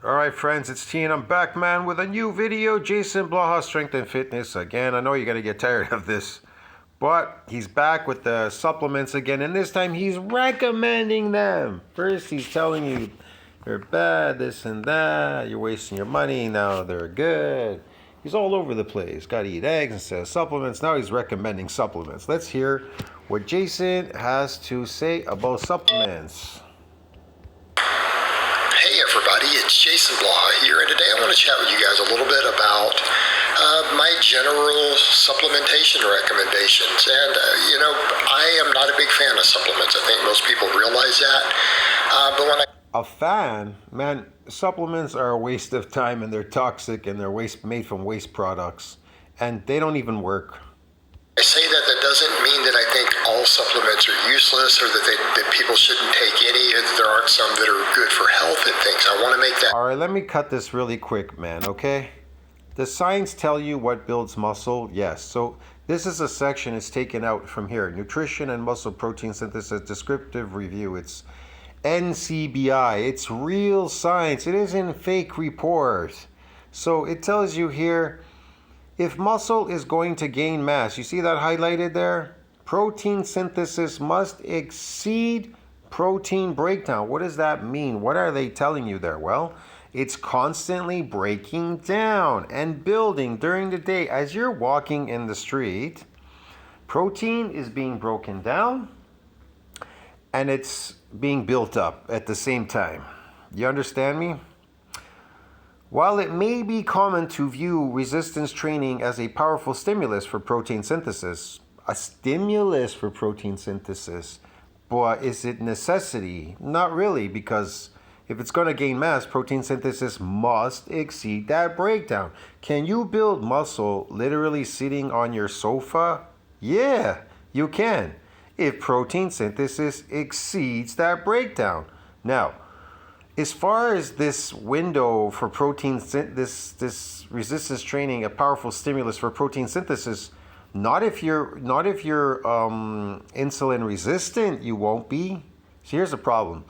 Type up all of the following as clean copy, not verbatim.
Alright friends, it's T and I'm back, man, with a new video. Jason Blaha, Strength and Fitness. Again, I know you're going to get tired of this, but he's back with the supplements again, and this time he's recommending them. First he's telling you they're bad, this and that, you're wasting your money, now they're good. He's all over the place. Got to eat eggs instead of supplements. Now he's recommending supplements. Let's hear what Jason has to say about supplements. Hey everybody, it's Jason Blaha here, and today I want to chat with you guys a little bit about my general supplementation recommendations. And, I am not a big fan of supplements. I think most people realize that. But when I... A fan? Man, supplements are a waste of time, and they're toxic, and they're made from waste products, and they don't even work. I say that doesn't mean that I think all supplements are useless or that people shouldn't take any, or that there aren't some that are good for health and things. I want to make that... All right, let me cut this really quick, man, okay? Does science tell you what builds muscle? Yes. So this is a section it's taken out from here. Nutrition and Muscle Protein Synthesis Descriptive Review. It's NCBI. It's real science. It isn't fake report. So it tells you here, if muscle is going to gain mass, you see that highlighted there? Protein synthesis must exceed protein breakdown. What does that mean? What are they telling you there? Well, it's constantly breaking down and building during the day. As you're walking in the street, protein is being broken down and it's being built up at the same time. You understand me? While it may be common to view resistance training as a powerful stimulus for protein synthesis, but is it necessity? Not really, because if it's going to gain mass, protein synthesis must exceed that breakdown. Can you build muscle literally sitting on your sofa? Yeah, you can, if protein synthesis exceeds that breakdown. Now, as far as this window for this resistance training, a powerful stimulus for protein synthesis, not if you're insulin resistant, you won't be. So here's the problem.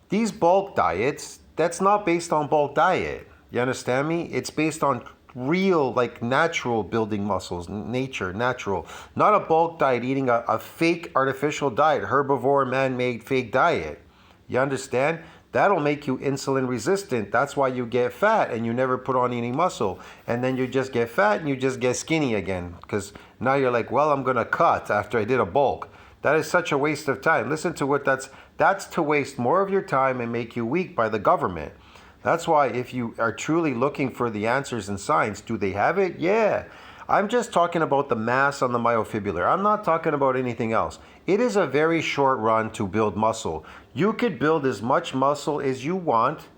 These bulk diets, that's not based on bulk diet. You understand me? It's based on real, like natural building muscles, nature, natural. Not a bulk diet eating a fake artificial diet, herbivore, man-made fake diet. You understand? That'll make you insulin resistant. That's why you get fat and you never put on any muscle. And then you just get fat and you just get skinny again. Because now you're like, well, I'm going to cut after I did a bulk. That is such a waste of time. Listen to what that's to waste more of your time and make you weak by the government. That's why if you are truly looking for the answers in science, do they have it? Yeah. I'm just talking about the mass on the myofibrillar. I'm not talking about anything else. It is a very short run to build muscle. You could build as much muscle as you want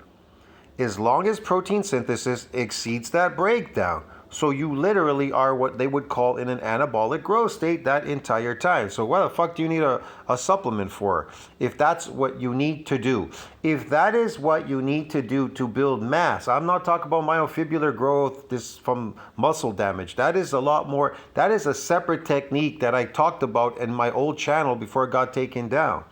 as long as protein synthesis exceeds that breakdown. So you literally are what they would call in an anabolic growth state that entire time. So what the fuck do you need a supplement for if that's what you need to do? If that is what you need to do to build mass, I'm not talking about myofibrillar growth, this from muscle damage. That is a lot more, that is a separate technique that I talked about in my old channel before it got taken down.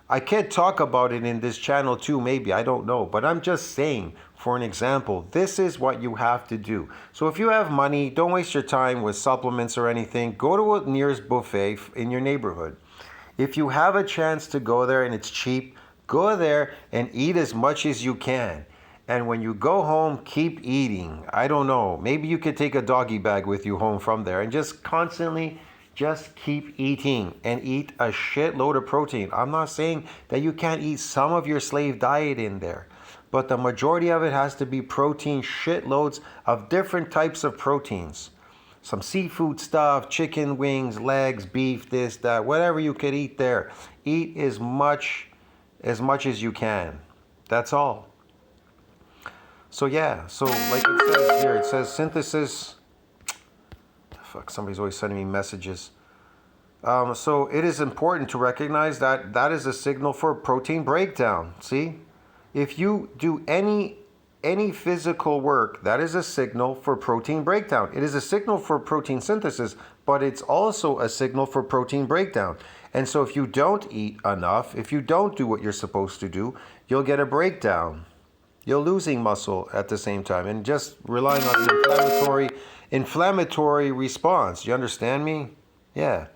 I can't talk about it in this channel too, maybe, I don't know. But I'm just saying, for an example, this is what you have to do. So if you have money, don't waste your time with supplements or anything. Go to a nearest buffet in your neighborhood. If you have a chance to go there and it's cheap, go there and eat as much as you can. And when you go home, keep eating. I don't know, maybe you could take a doggy bag with you home from there and just constantly just keep eating and eat a shitload of protein. I'm not saying that you can't eat some of your slave diet in there, but the majority of it has to be protein, shitloads of different types of proteins. Some seafood stuff, chicken wings, legs, beef, this, that, whatever you could eat there. Eat as much as you can. That's all. So yeah, so like it says here, it says synthesis. Fuck, somebody's always sending me messages. So it is important to recognize that that is a signal for protein breakdown. See, if you do any physical work, that is a signal for protein breakdown. It is a signal for protein synthesis, but it's also a signal for protein breakdown. And so if you don't eat enough, if you don't do what you're supposed to do, you'll get a breakdown. You're losing muscle at the same time and just relying on an inflammatory response. You understand me? Yeah.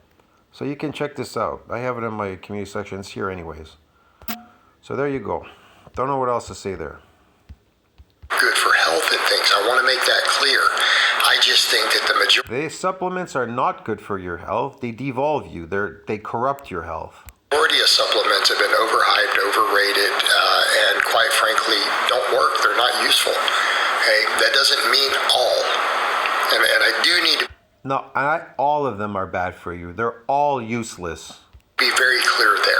So you can check this out. I have it in my community section. It's here anyways. So there you go. Don't know what else to say there. Good for health and things. I want to make that clear. I just think that the The supplements are not good for your health. They devolve you. They corrupt your health. majority of supplements have been overhyped, overrated, and quite frankly, don't work. They're not useful. Okay, that doesn't mean all. And I do need to No, all of them are bad for you. They're all useless. be very clear there.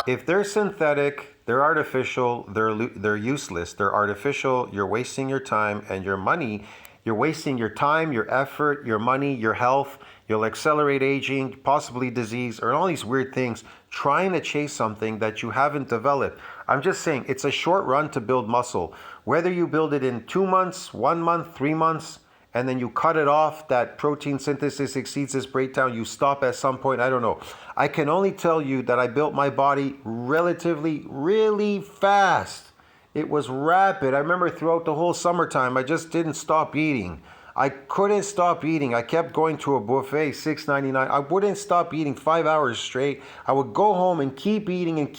If they're synthetic, they're artificial, they're useless. They're artificial. You're wasting your time and your money. You're wasting your time, your effort, your money, your health. You'll accelerate aging, possibly disease, or all these weird things, trying to chase something that you haven't developed. I'm just saying, it's a short run to build muscle. Whether you build it in 2 months, 1 month, 3 months, and then you cut it off, that protein synthesis exceeds this breakdown, you stop at some point, I don't know. I can only tell you that I built my body relatively, really fast. It was rapid. I remember throughout the whole summertime, I just didn't stop eating. I couldn't stop eating. I kept going to a buffet, $6.99. I wouldn't stop eating 5 hours straight. I would go home and keep eating and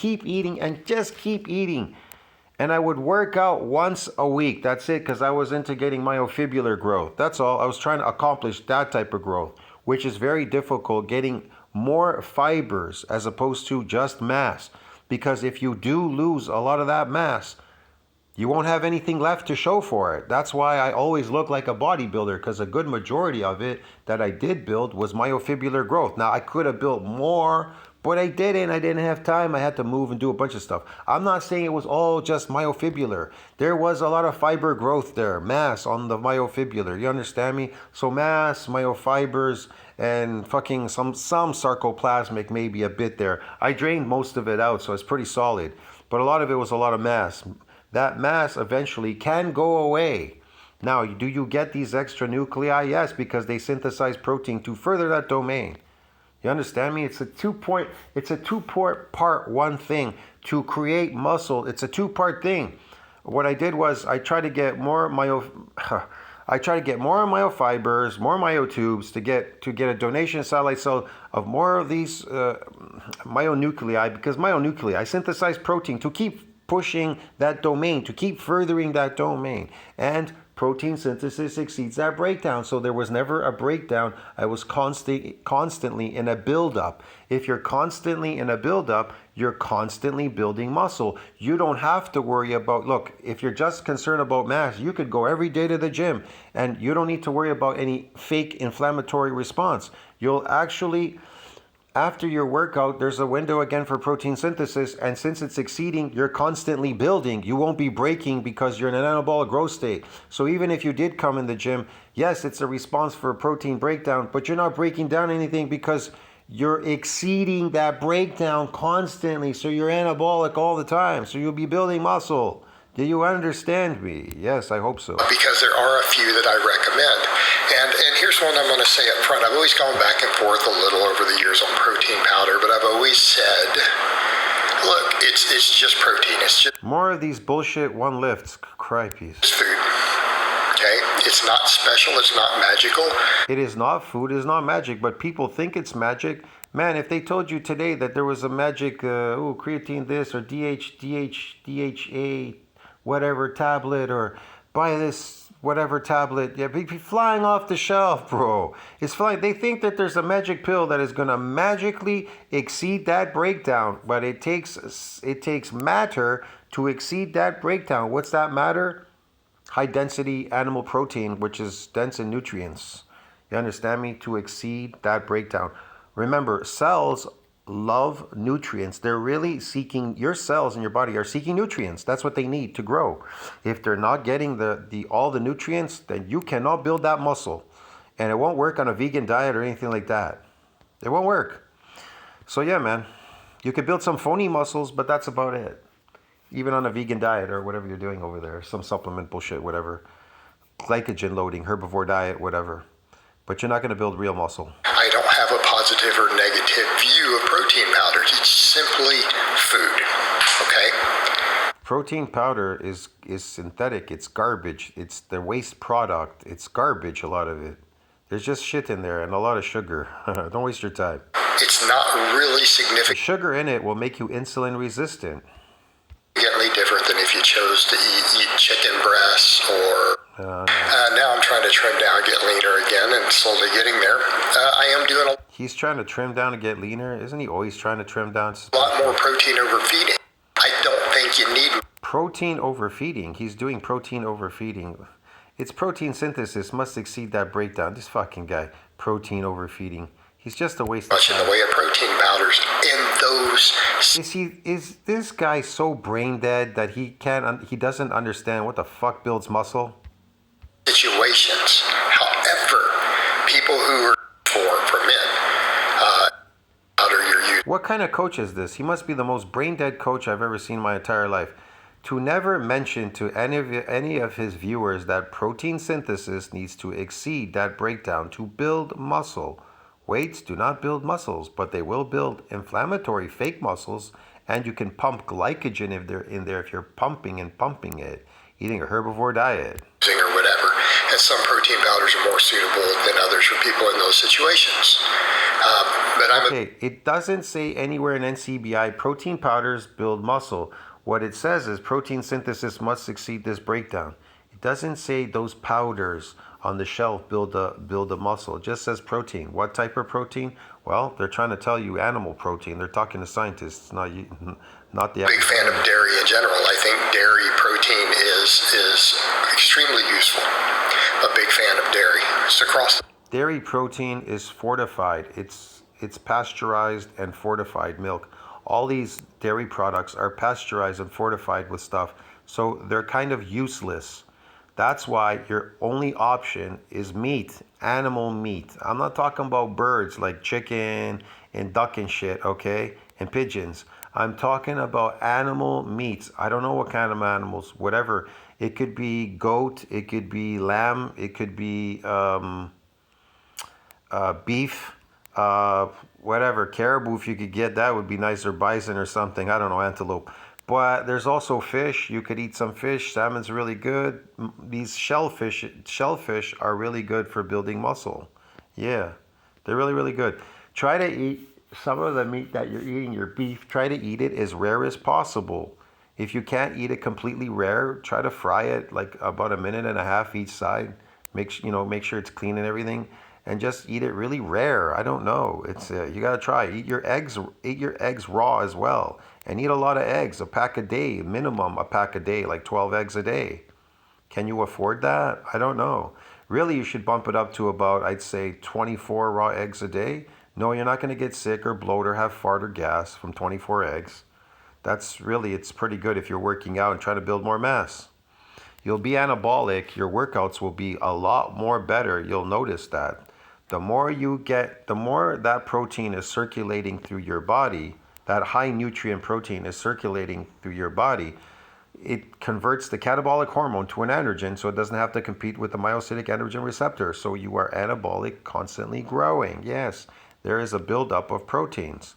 just keep eating. And I would work out once a week. That's it, because I was into getting myofibrillar growth. That's all. I was trying to accomplish that type of growth, which is very difficult, getting more fibers as opposed to just mass. Because if you do lose a lot of that mass, you won't have anything left to show for it. That's why I always look like a bodybuilder, because a good majority of it that I did build was myofibrillar growth. Now, I could have built more, but I didn't. I didn't have time. I had to move and do a bunch of stuff. I'm not saying it was all just myofibrillar. There was a lot of fiber growth there, mass on the myofibrillar. You understand me? So mass, myofibers, and fucking some sarcoplasmic, maybe a bit there. I drained most of it out, so it's pretty solid. But a lot of it was a lot of mass. That mass eventually can go away. Now, do you get these extra nuclei? Yes, because they synthesize protein to further that domain. You understand me? It's a two-part one thing. To create muscle, it's a two-part thing. What I did was I tried to get more myofibers, more myotubes to get a donation satellite cell of more of these myonuclei, because myonuclei synthesize protein to keep pushing that domain, to keep furthering that domain. And protein synthesis exceeds that breakdown. So there was never a breakdown. I was constantly in a buildup. If you're constantly in a buildup, you're constantly building muscle. You don't have to worry about, look, if you're just concerned about mass, you could go every day to the gym and you don't need to worry about any fake inflammatory response. You'll actually, after your workout, there's a window again for protein synthesis, and since it's exceeding, you're constantly building. You won't be breaking because you're in an anabolic growth state. So even if you did come in the gym, yes, it's a response for a protein breakdown, but you're not breaking down anything because you're exceeding that breakdown constantly. So you're anabolic all the time. So you'll be building muscle. Do you understand me? Yes, I hope so. Because there are a few that I recommend. And here's one I'm going to say up front. I've always gone back and forth a little over the years on protein powder, but I've always said, look, it's just protein. It's just more of these bullshit one lifts. Cripes. food. Okay? It's not special. It's not magical. It is not food. It is not magic, but people think it's magic. Man, if they told you today that there was a magic, creatine this or DHA, whatever tablet, or buy this whatever tablet, yeah, be flying off the shelf, bro. It's flying. They think that there's a magic pill that is gonna magically exceed that breakdown, but it takes matter to exceed that breakdown. What's that matter? High density animal protein, which is dense in nutrients. You understand me? To exceed that breakdown. Remember, cells love nutrients. They're really seeking, your cells in your body are seeking nutrients. That's what they need to grow. If they're not getting all the nutrients, then you cannot build that muscle. And it won't work on a vegan diet or anything like that. It won't work. So yeah, man, you could build some phony muscles, but that's about it. Even on a vegan diet or whatever you're doing over there, some supplement bullshit, whatever. Glycogen loading, herbivore diet, whatever. But you're not going to build real muscle. I don't have a positive or negative view of protein powders. It's simply food. Okay? protein powder is synthetic. It's garbage. It's the waste product. It's garbage, a lot of it. There's just shit in there and a lot of sugar. Don't waste your time. It's not really The significantly sugar in it will make you insulin resistant. different than if you chose to eat chicken breasts or. Now I'm trying to trim down, get leaner again, and slowly getting there. I am doing He's trying to trim down and get leaner. Isn't he always trying to trim down? a lot more protein overfeeding. I don't think you need. Protein overfeeding. He's doing protein overfeeding. Its protein synthesis must exceed that breakdown. This fucking guy. Protein overfeeding. He's just a waste of Much in time. the way of protein powders in those Is this guy so brain dead that he doesn't understand what the fuck builds muscle? situations. However, people who are for men, powder you're using. What kind of coach is this? He must be the most brain dead coach I've ever seen in my entire life. To never mention to any of his viewers that protein synthesis needs to exceed that breakdown to build muscle. Weights do not build muscles, but they will build inflammatory fake muscles, and you can pump glycogen if they're in there if you're pumping it, eating a herbivore diet. Or whatever, and some protein powders are more suitable than others for people in those situations. But I'm Okay, it doesn't say anywhere in NCBI protein powders build muscle. What it says is protein synthesis must exceed this breakdown. It doesn't say those powders on the shelf build a muscle. It just says protein. What type of protein? Well, they're trying to tell you animal protein. They're talking to scientists, not the a big fan of dairy in general. I think dairy protein is extremely useful. A big fan of dairy. It's across the Dairy protein is fortified. It's pasteurized and fortified milk. All these dairy products are pasteurized and fortified with stuff, so they're kind of useless. That's why your only option is meat, animal meat. I'm not talking about birds like chicken and duck and shit, okay? And pigeons. I'm talking about animal meats. I don't know what kind of animals, whatever. It could be goat, it could be lamb, it could be beef, whatever. Caribou, if you could get that, would be nice, or bison or something. I don't know, antelope. But there's also fish. You could eat some fish. Salmon's really good. These shellfish are really good for building muscle. Yeah, they're really, really good. Try to eat some of the meat that you're eating, your beef. Try to eat it as rare as possible. If you can't eat it completely rare, try to fry it like about 1.5 minutes each side. Make sure it's clean and everything, and just eat it really rare. I don't know. It's you gotta try. Eat your eggs raw as well, and eat a lot of eggs. A pack a day, minimum a pack a day, like 12 eggs a day. Can you afford that? I don't know. Really, you should bump it up to about, I'd say, 24 raw eggs a day. No, you're not going to get sick or bloat or have fart or gas from 24 eggs. It's pretty good if you're working out and trying to build more mass. You'll be anabolic. Your workouts will be a lot more better. You'll notice that. The more that protein is circulating through your body, that high nutrient protein is circulating through your body, it converts the catabolic hormone to an androgen, so it doesn't have to compete with the myocytic androgen receptor. So you are anabolic, constantly growing. Yes, there is a buildup of proteins.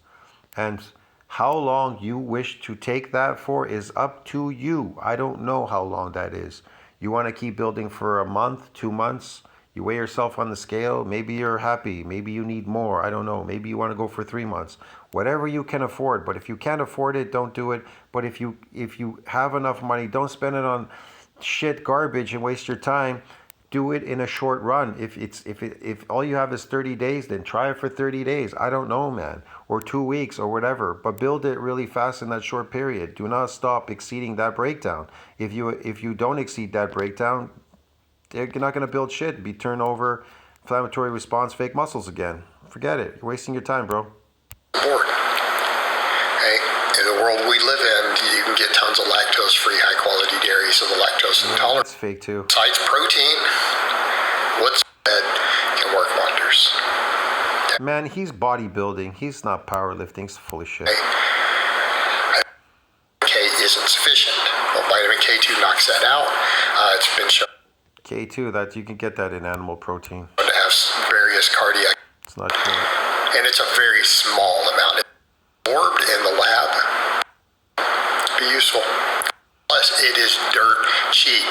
And how long you wish to take that for is up to you. I don't know how long that is. You want to keep building for a month, 2 months? You weigh yourself on the scale. Maybe you're happy. Maybe you need more. I don't know. Maybe you want to go for 3 months. Whatever you can afford. But if you can't afford it, don't do it. But if you have enough money, don't spend it on shit, garbage, and waste your time. Do it in a short run. If all you have is 30 days, then try it for 30 days. I don't know, man. Or 2 weeks or whatever. But build it really fast in that short period. Do not stop exceeding that breakdown. If you don't exceed that breakdown, you're not going to build shit. Be turnover, inflammatory response, fake muscles again. Forget it. You're wasting your time, bro. board. Okay? In the world we live in, you can get tons of lactose-free, high-quality dairy, so the lactose intolerant. That's fake too. Besides protein, what's fed can work wonders. Man, he's bodybuilding. He's not powerlifting. He's full of shit. K isn't sufficient. Well, vitamin K2 knocks that out. It's been shown K2, that you can get that in animal protein. to have various cardiac, It's not true. and it's a very small amount. It's absorbed in the lab. Be useful. Plus, it is dirt cheap.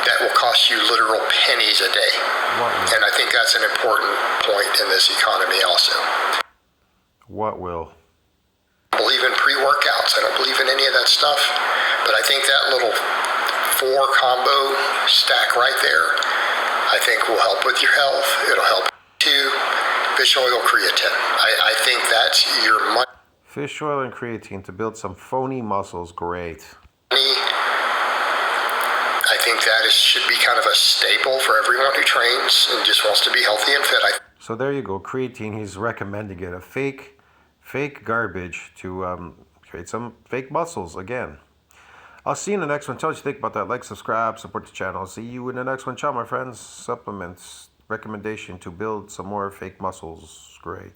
That will cost you literal pennies a day. And I think that's an important point in this economy also. What will? I don't believe in pre-workouts. I don't believe in any of that stuff. But I think that little 4 combo stack right there, I think will help with your health. It'll help too. Fish oil, creatine. I think that's your money. Fish oil and creatine to build some phony muscles. Great. I think that should be kind of a staple for everyone who trains and just wants to be healthy and fit. So there you go. Creatine, he's recommending it. A fake garbage to create some fake muscles again. I'll see you in the next one. Tell us what you think about that. Like, subscribe, support the channel. I'll see you in the next one. Ciao, my friends. Supplements, recommendation to build some more fake muscles. Great.